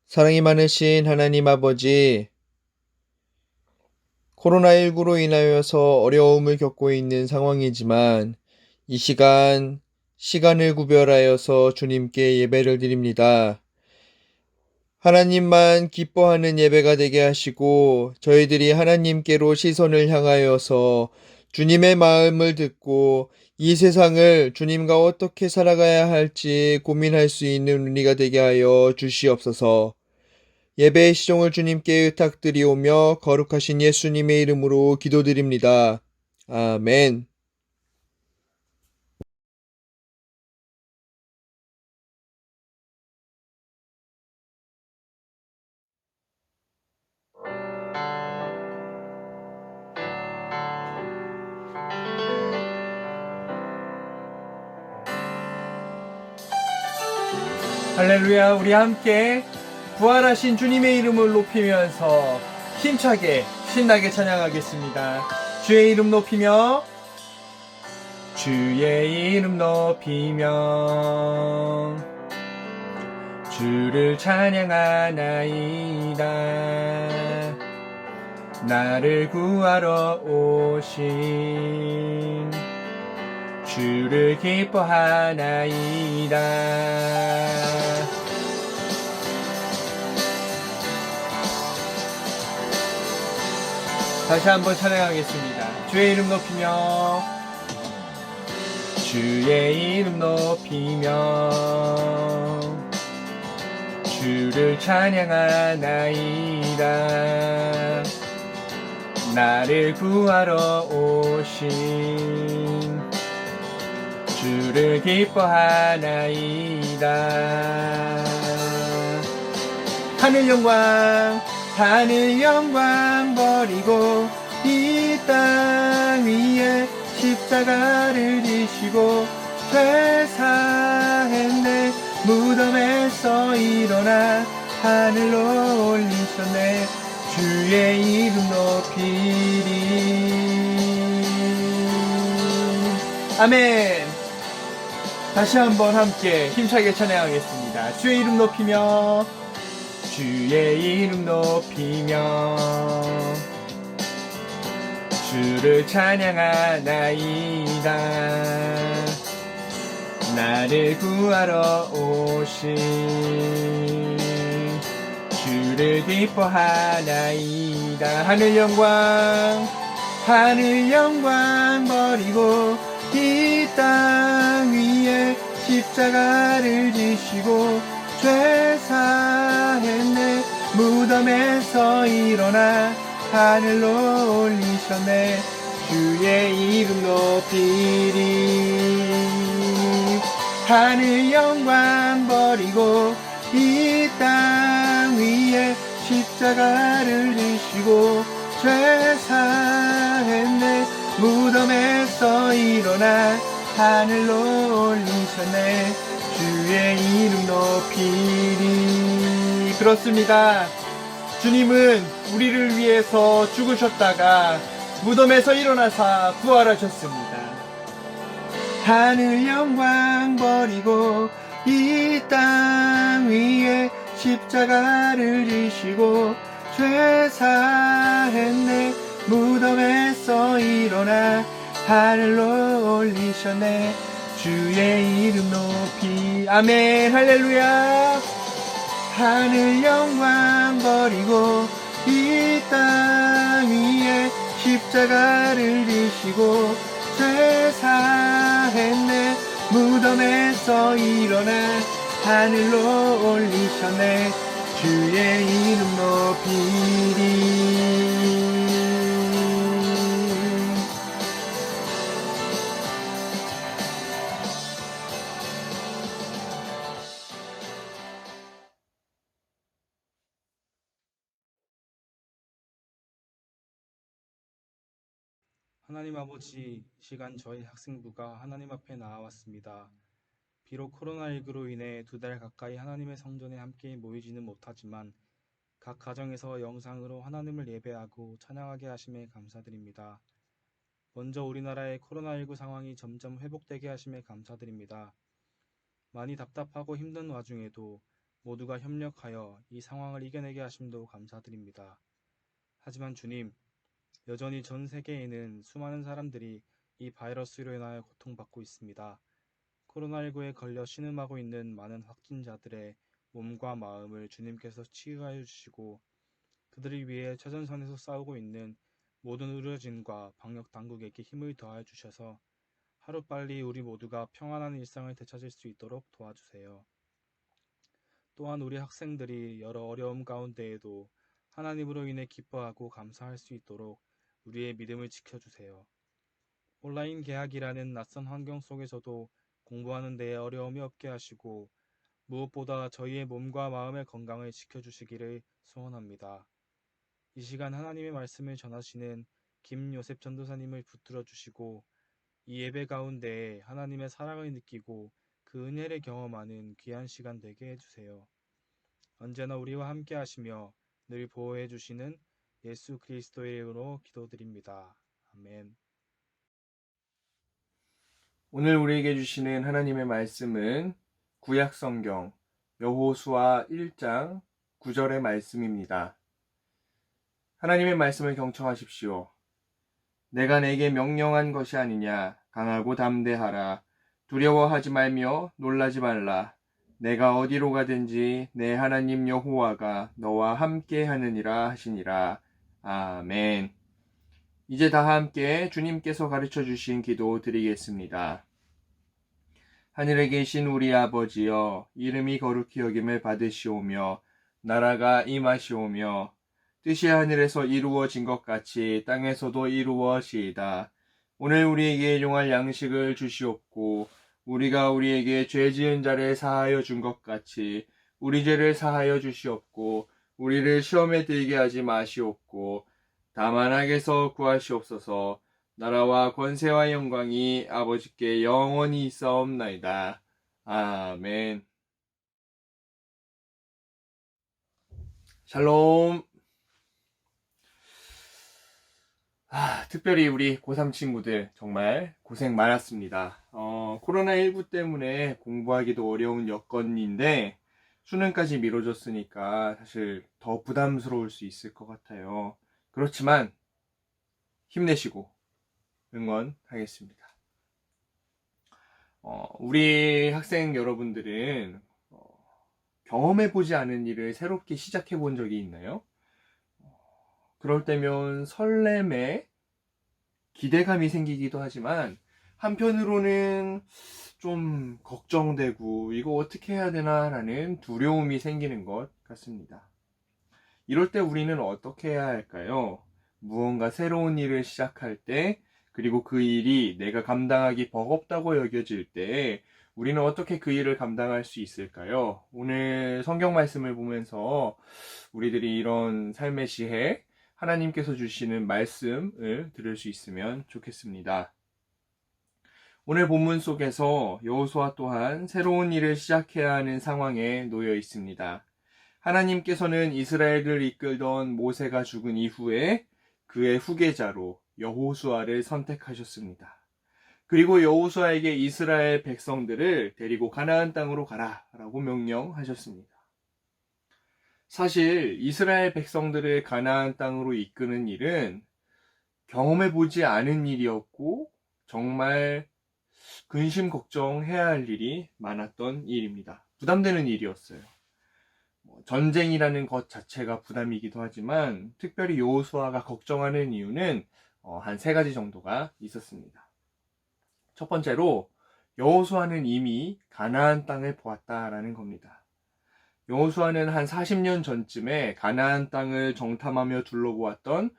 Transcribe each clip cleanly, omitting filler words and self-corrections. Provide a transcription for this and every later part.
사랑이 많으신 하나님 아버지, 코로나19로 인하여서 어려움을 겪고 있는 상황이지만 이 시간을 구별하여서 주님께 예배를 드립니다. 하나님만 기뻐하는 예배가 되게 하시고 저희들이 하나님께로 시선을 향하여서 주님의 마음을 듣고 이 세상을 주님과 어떻게 살아가야 할지 고민할 수 있는 은혜가 되게 하여 주시옵소서. 예배의 시종을 주님께 의탁드리오며 거룩하신 예수님의 이름으로 기도드립니다. 아멘. 할렐루야. 우리 함께 부활하신 주님의 이름을 높이면서 힘차게 신나게 찬양하겠습니다. 주의 이름 높이며 주의 이름 높이며 주를 찬양하나이다. 나를 구하러 오신 주를 기뻐하나이다. 다시 한번 찬양하겠습니다. 주의 이름 높이며 주의 이름 높이며 주를 찬양하나이다. 나를 구하러 오신 주를 기뻐하나이다. 하늘 영광 버리고 이 땅 위에 십자가를 지시고 죄사했네. 무덤에서 일어나 하늘로 올리셨네. 주의 이름 높이리. 아멘. 다시 한번 함께 힘차게 찬양하겠습니다. 주의 이름 높이며 주의 이름 높이며 주를 찬양하나이다. 나를 구하러 오신 주를 기뻐하나이다. 하늘 영광 버리고 이 땅 위에 십자가를 지시고 죄사했네. 무덤에서 일어나 하늘로 올리셨네. 주의 이름 높이리. 하늘 영광 버리고 이 땅 위에 십자가를 지시고 죄사했네. 무덤에서 일어나 하늘로 올리셨네. 주의 이름 높이리. 그렇습니다. 주님은 우리를 위해서 죽으셨다가 무덤에서 일어나사 부활하셨습니다. 하늘 영광 버리고 이 땅 위에 십자가를 지시고 죄사했네. 무덤에서 일어나 하늘로 올리셨네. 주의 이름 높이. 아멘. 할렐루야. 하늘 영광 버리고 이 땅 위에 십자가를 지시고 죄사했네. 무덤에서 일어나 하늘로 올리셨네. 주의 이름 높이리. 하나님 아버지, 이 시간 저희 학생부가 하나님 앞에 나와왔습니다. 비록 코로나19로 인해 2달 가까이 하나님의 성전에 함께 모이지는 못하지만 각 가정에서 영상으로 하나님을 예배하고 찬양하게 하심에 감사드립니다. 먼저 우리나라의 코로나19 상황이 점점 회복되게 하심에 감사드립니다. 많이 답답하고 힘든 와중에도 모두가 협력하여 이 상황을 이겨내게 하심도 감사드립니다. 하지만 주님, 여전히 전 세계에는 수많은 사람들이 이 바이러스로 인하여 고통받고 있습니다. 코로나19에 걸려 신음하고 있는 많은 확진자들의 몸과 마음을 주님께서 치유하여 주시고 그들을 위해 최전선에서 싸우고 있는 모든 의료진과 방역 당국에게 힘을 더하여 주셔서 하루빨리 우리 모두가 평안한 일상을 되찾을 수 있도록 도와주세요. 또한 우리 학생들이 여러 어려움 가운데에도 하나님으로 인해 기뻐하고 감사할 수 있도록 우리의 믿음을 지켜주세요. 온라인 개학이라는 낯선 환경 속에서도 공부하는 데에 어려움이 없게 하시고 무엇보다 저희의 몸과 마음의 건강을 지켜주시기를 소원합니다. 이 시간 하나님의 말씀을 전하시는 김요셉 전도사님을 붙들어 주시고 이 예배 가운데 하나님의 사랑을 느끼고 그 은혜를 경험하는 귀한 시간 되게 해주세요. 언제나 우리와 함께 하시며 늘 보호해 주시는 예수 그리스도의 이름으로 기도드립니다. 아멘. 오늘 우리에게 주시는 하나님의 말씀은 구약 성경 여호수아 1장 9절의 말씀입니다. 하나님의 말씀을 경청하십시오. 내가 내게 명령한 것이 아니냐. 강하고 담대하라. 두려워하지 말며 놀라지 말라. 내가 어디로 가든지 내 하나님 여호와가 너와 함께 하느니라 하시니라. 아멘. 이제 다 함께 주님께서 가르쳐 주신 기도 드리겠습니다. 하늘에 계신 우리 아버지여, 이름이 거룩히 여김을 받으시오며 나라가 임하시오며 뜻이 하늘에서 이루어진 것 같이 땅에서도 이루어지이다. 오늘 우리에게 일용할 양식을 주시옵고 우리가 우리에게 죄 지은 자를 사하여 준 것 같이 우리 죄를 사하여 주시옵고 우리를 시험에 들게 하지 마시옵고 다만 악에서 구하시옵소서. 나라와 권세와 영광이 아버지께 영원히 있사옵나이다. 아멘. 샬롬. 특별히 우리 고3 친구들 정말 고생 많았습니다. 코로나19 때문에 공부하기도 어려운 여건인데 수능까지 미뤄졌으니까 사실 더 부담스러울 수 있을 것 같아요. 그렇지만 힘내시고 응원하겠습니다. 우리 학생 여러분들은 경험해보지 않은 일을 새롭게 시작해본 적이 있나요? 그럴 때면 설렘에 기대감이 생기기도 하지만 한편으로는 좀 걱정되고 이거 어떻게 해야 되나 라는 두려움이 생기는 것 같습니다. 이럴 때 우리는 어떻게 해야 할까요? 무언가 새로운 일을 시작할 때 그리고 그 일이 내가 감당하기 버겁다고 여겨질 때 우리는 어떻게 그 일을 감당할 수 있을까요? 오늘 성경 말씀을 보면서 우리들이 이런 삶의 시에 하나님께서 주시는 말씀을 들을 수 있으면 좋겠습니다. 오늘 본문 속에서 여호수아 또한 새로운 일을 시작해야 하는 상황에 놓여 있습니다. 하나님께서는 이스라엘을 이끌던 모세가 죽은 이후에 그의 후계자로 여호수아를 선택하셨습니다. 그리고 여호수아에게 이스라엘 백성들을 데리고 가나안 땅으로 가라라고 명령하셨습니다. 사실 이스라엘 백성들을 가나안 땅으로 이끄는 일은 경험해보지 않은 일이었고 정말 근심 걱정해야 할 일이 많았던 일입니다. 부담되는 일이었어요. 전쟁이라는 것 자체가 부담이기도 하지만 특별히 여호수아가 걱정하는 이유는 한 3가지 정도가 있었습니다. 첫 번째로 여호수아는 이미 가나안 땅을 보았다라는 겁니다. 여호수아는 한 40년 전쯤에 가나안 땅을 정탐하며 둘러보았던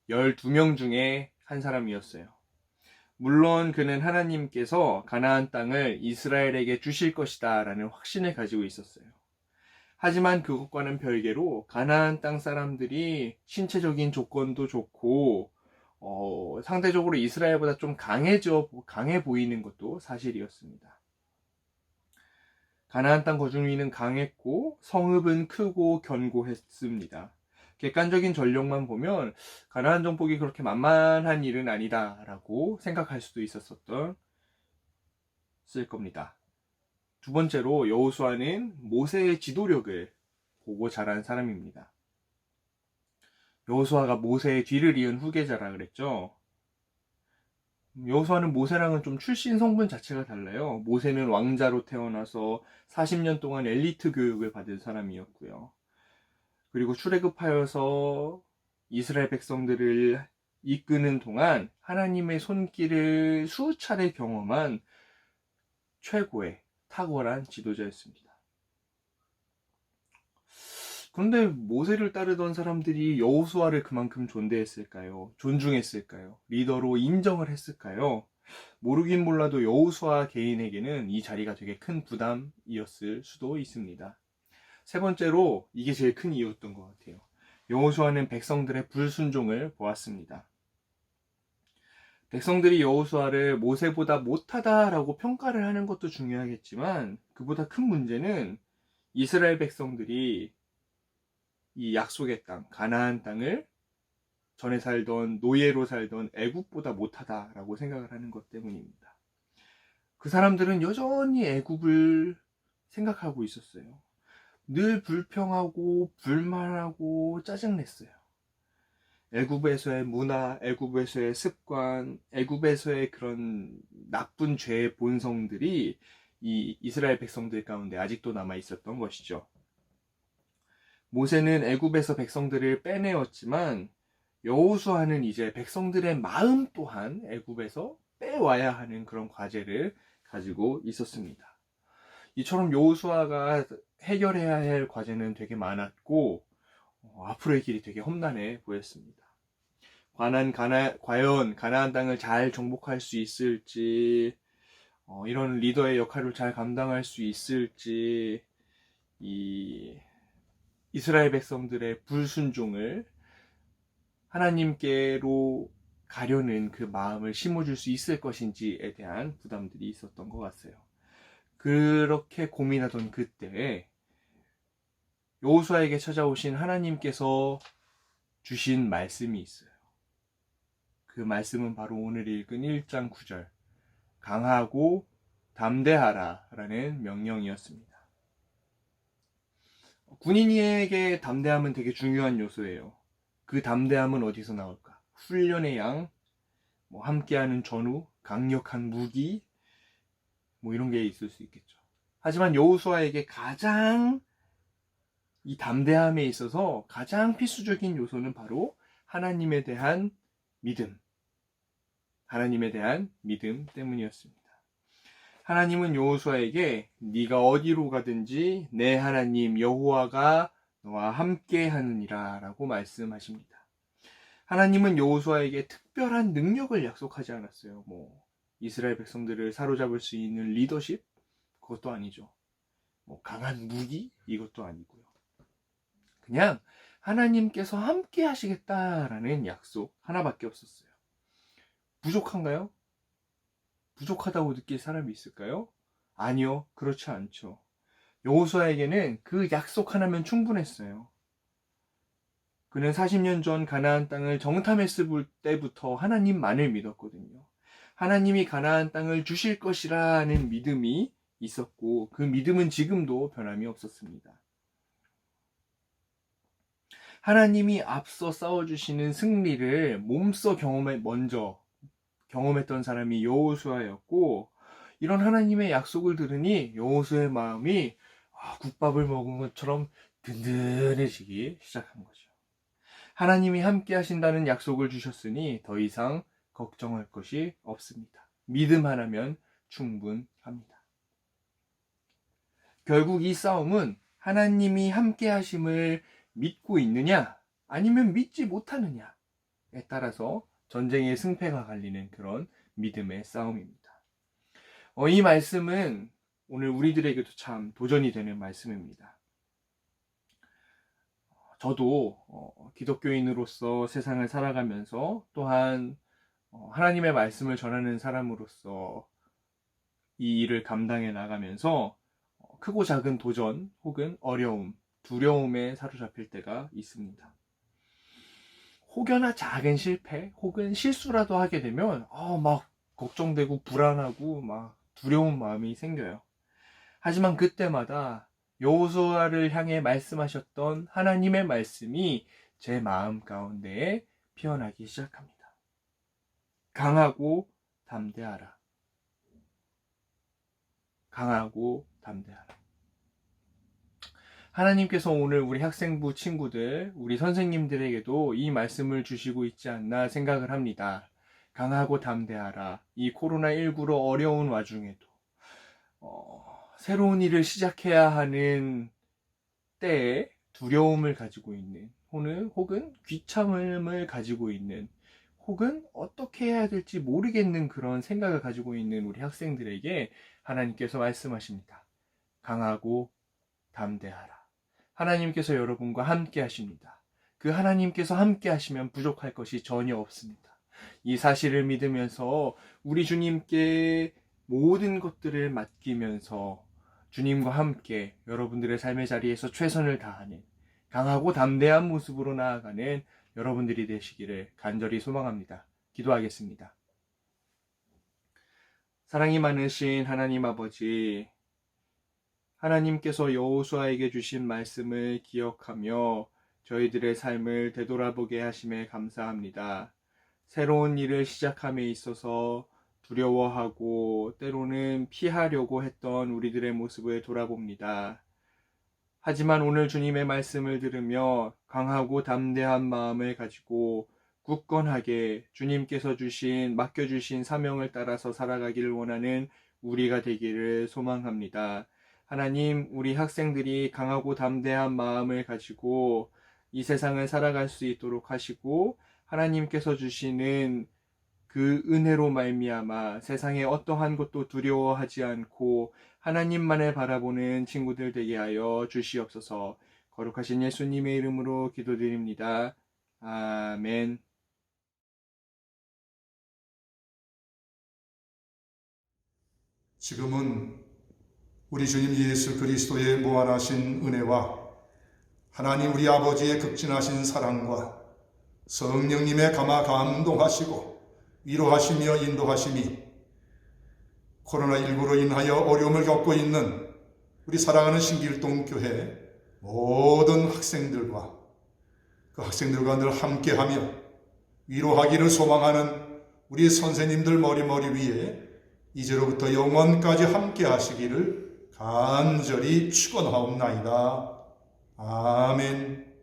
12명 중에 한 사람이었어요. 물론 그는 하나님께서 가나안 땅을 이스라엘에게 주실 것이다 라는 확신을 가지고 있었어요. 하지만 그것과는 별개로 가나안 땅 사람들이 신체적인 조건도 좋고 상대적으로 이스라엘보다 좀 강해 보이는 것도 사실이었습니다. 가나안 땅 거주민은 강했고 성읍은 크고 견고했습니다. 객관적인 전력만 보면 가나안 정복이 그렇게 만만한 일은 아니다라고 생각할 수도 있었을 겁니다. 두 번째로 여호수아는 모세의 지도력을 보고 자란 사람입니다. 여호수아가 모세의 뒤를 이은 후계자라 그랬죠. 여호수아는 모세랑은 좀 출신 성분 자체가 달라요. 모세는 왕자로 태어나서 40년 동안 엘리트 교육을 받은 사람이었고요. 그리고 출애굽하여서 이스라엘 백성들을 이끄는 동안 하나님의 손길을 수차례 경험한 최고의 탁월한 지도자였습니다. 그런데 모세를 따르던 사람들이 여호수아를 그만큼 존대했을까요? 존중했을까요? 리더로 인정을 했을까요? 모르긴 몰라도 여호수아 개인에게는 이 자리가 되게 큰 부담이었을 수도 있습니다. 세 번째로 이게 제일 큰 이유였던 것 같아요. 여호수아는 백성들의 불순종을 보았습니다. 백성들이 여호수아를 모세보다 못하다라고 평가를 하는 것도 중요하겠지만 그보다 큰 문제는 이스라엘 백성들이 이 약속의 땅, 가나안 땅을 전에 살던 노예로 살던 애굽보다 못하다라고 생각을 하는 것 때문입니다. 그 사람들은 여전히 애굽을 생각하고 있었어요. 늘 불평하고 불만하고 짜증냈어요. 애굽에서의 문화, 애굽에서의 습관, 애굽에서의 그런 나쁜 죄의 본성들이 이 이스라엘 백성들 가운데 아직도 남아 있었던 것이죠. 모세는 애굽에서 백성들을 빼내었지만 여호수아는 이제 백성들의 마음 또한 애굽에서 빼와야 하는 그런 과제를 가지고 있었습니다. 이처럼 여호수아가 해결해야 할 과제는 되게 많았고 앞으로의 길이 되게 험난해 보였습니다. 과연 가나안 땅을 잘 정복할 수 있을지, 이런 리더의 역할을 잘 감당할 수 있을지, 이스라엘 백성들의 불순종을 하나님께로 가려는 그 마음을 심어줄 수 있을 것인지에 대한 부담들이 있었던 것 같아요. 그렇게 고민하던 그때 여호수아에게 찾아오신 하나님께서 주신 말씀이 있어요. 그 말씀은 바로 오늘 읽은 1장 9절 강하고 담대하라 라는 명령이었습니다. 군인에게 담대함은 되게 중요한 요소예요. 그 담대함은 어디서 나올까? 훈련의 양, 함께하는 전우, 강력한 무기, 이런 게 있을 수 있겠죠. 하지만 여호수아에게 가장 이 담대함에 있어서 가장 필수적인 요소는 바로 하나님에 대한 믿음, 하나님에 대한 믿음 때문이었습니다. 하나님은 여호수아에게 네가 어디로 가든지 내 하나님 여호와가 너와 함께 하느니라 라고 말씀하십니다. 하나님은 여호수아에게 특별한 능력을 약속하지 않았어요. 이스라엘 백성들을 사로잡을 수 있는 리더십? 그것도 아니죠. 강한 무기? 이것도 아니고요. 그냥 하나님께서 함께 하시겠다라는 약속 하나밖에 없었어요. 부족한가요? 부족하다고 느낄 사람이 있을까요? 아니요, 그렇지 않죠. 여호수아에게는 그 약속 하나면 충분했어요. 그는 40년 전 가나안 땅을 정탐했을 때부터 하나님만을 믿었거든요. 하나님이 가나안 땅을 주실 것이라는 믿음이 있었고 그 믿음은 지금도 변함이 없었습니다. 하나님이 앞서 싸워주시는 승리를 몸소 먼저 경험했던 사람이 여호수아였고 이런 하나님의 약속을 들으니 여호수아의 마음이 국밥을 먹은 것처럼 든든해지기 시작한 거죠. 하나님이 함께 하신다는 약속을 주셨으니 더 이상 걱정할 것이 없습니다. 믿음 하나면 충분합니다. 결국 이 싸움은 하나님이 함께 하심을 믿고 있느냐 아니면 믿지 못하느냐에 따라서 전쟁의 승패가 갈리는 그런 믿음의 싸움입니다. 이 말씀은 오늘 우리들에게도 참 도전이 되는 말씀입니다. 저도 기독교인으로서 세상을 살아가면서 또한 하나님의 말씀을 전하는 사람으로서 이 일을 감당해 나가면서 크고 작은 도전 혹은 어려움, 두려움에 사로잡힐 때가 있습니다. 혹여나 작은 실패 혹은 실수라도 하게 되면 막 걱정되고 불안하고 막 두려운 마음이 생겨요. 하지만 그때마다 여호수아를 향해 말씀하셨던 하나님의 말씀이 제 마음 가운데에 피어나기 시작합니다. 강하고 담대하라. 강하고 담대하라. 하나님께서 오늘 우리 학생부 친구들, 우리 선생님들에게도 이 말씀을 주시고 있지 않나 생각을 합니다. 강하고 담대하라. 이 코로나19로 어려운 와중에도 새로운 일을 시작해야 하는 때에 두려움을 가지고 있는, 혹은 귀참음을 가지고 있는, 혹은 어떻게 해야 될지 모르겠는 그런 생각을 가지고 있는 우리 학생들에게 하나님께서 말씀하십니다. 강하고 담대하라. 하나님께서 여러분과 함께 하십니다. 그 하나님께서 함께 하시면 부족할 것이 전혀 없습니다. 이 사실을 믿으면서 우리 주님께 모든 것들을 맡기면서 주님과 함께 여러분들의 삶의 자리에서 최선을 다하는 강하고 담대한 모습으로 나아가는 여러분들이 되시기를 간절히 소망합니다. 기도하겠습니다. 사랑이 많으신 하나님 아버지, 하나님께서 여호수아에게 주신 말씀을 기억하며 저희들의 삶을 되돌아보게 하심에 감사합니다. 새로운 일을 시작함에 있어서 두려워하고 때로는 피하려고 했던 우리들의 모습을 돌아봅니다. 하지만 오늘 주님의 말씀을 들으며 강하고 담대한 마음을 가지고 굳건하게 주님께서 맡겨주신 사명을 따라서 살아가기를 원하는 우리가 되기를 소망합니다. 하나님, 우리 학생들이 강하고 담대한 마음을 가지고 이 세상을 살아갈 수 있도록 하시고 하나님께서 주시는 그 은혜로 말미암아 세상의 어떠한 것도 두려워하지 않고 하나님만을 바라보는 친구들 되게 하여 주시옵소서. 거룩하신 예수님의 이름으로 기도드립니다. 아멘. 지금은 우리 주님 예수 그리스도의 무한하신 은혜와 하나님 우리 아버지의 극진하신 사랑과 성령님의 감동하시고 위로하시며 인도하심이 코로나19로 인하여 어려움을 겪고 있는 우리 사랑하는 신길동 교회 모든 학생들과 그 학생들과 늘 함께하며 위로하기를 소망하는 우리 선생님들 머리 위에 이제로부터 영원까지 함께 하시기를 간절히 축원하옵나이다. 아멘.